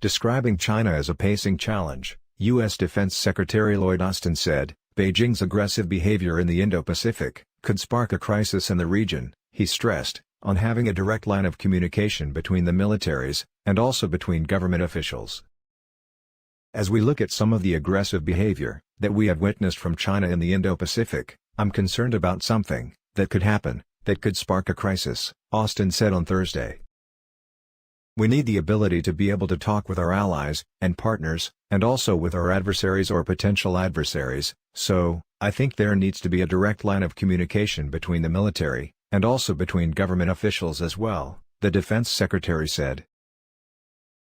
Describing China as a pacing challenge, U.S. Defense Secretary Lloyd Austin said, Beijing's aggressive behavior in the Indo-Pacific could spark a crisis in the region. He stressed on having a direct line of communication between the militaries, and also between government officials. As we look at some of the aggressive behavior that we have witnessed from China in the Indo-Pacific, I'm concerned about something that could happen, that could spark a crisis, Austin said on Thursday. We need the ability to be able to talk with our allies and partners, and also with our adversaries or potential adversaries, so, I think there needs to be a direct line of communication between the military, and also between government officials as well, the defense secretary said.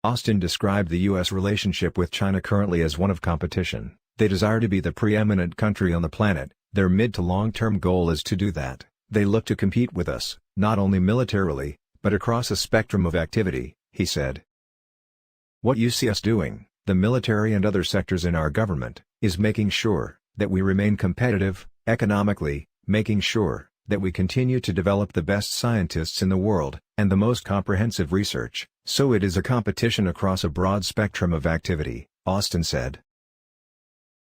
Austin described the U.S. relationship with China currently as one of competition. They desire to be the preeminent country on the planet. Their mid to long-term goal is to do that. They look to compete with us, not only militarily, but across a spectrum of activity, he said. What you see us doing, the military and other sectors in our government, is making sure that we remain competitive, economically, making sure that we continue to develop the best scientists in the world, and the most comprehensive research, so it is a competition across a broad spectrum of activity, Austin said.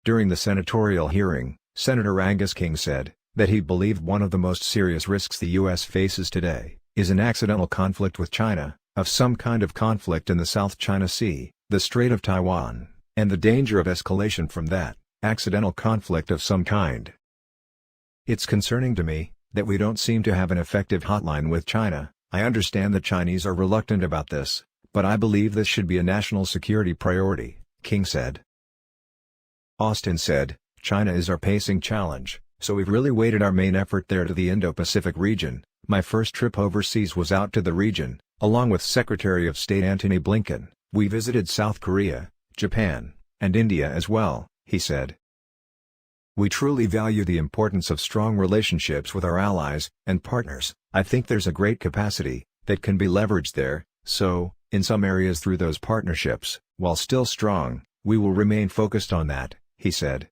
During the senatorial hearing, Senator Angus King said that he believed one of the most serious risks the U.S. faces today is an accidental conflict with China, of some kind of conflict in the South China Sea, the Strait of Taiwan, and the danger of escalation from that accidental conflict of some kind. It's concerning to me that we don't seem to have an effective hotline with China. I understand the Chinese are reluctant about this, but I believe this should be a national security priority, King said. Austin said, China is our pacing challenge, so we've really weighted our main effort there to the Indo-Pacific region. My first trip overseas was out to the region, along with Secretary of State Antony Blinken. We visited South Korea, Japan, and India as well, he said. We truly value the importance of strong relationships with our allies and partners. I think there's a great capacity that can be leveraged there, so, in some areas through those partnerships, while still strong, we will remain focused on that, he said.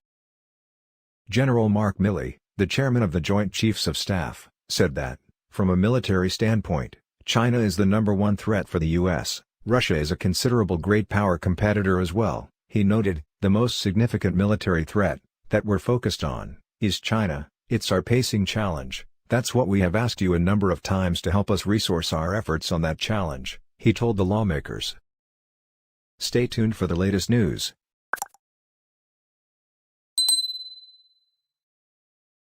General Mark Milley, the chairman of the Joint Chiefs of Staff, said that, from a military standpoint, China is the #1 threat for the U.S., Russia is a considerable great power competitor as well. He noted, the most significant military threat that we're focused on is China. It's our pacing challenge. That's what we have asked you a number of times to help us resource our efforts on that challenge, he told the lawmakers. Stay tuned for the latest news.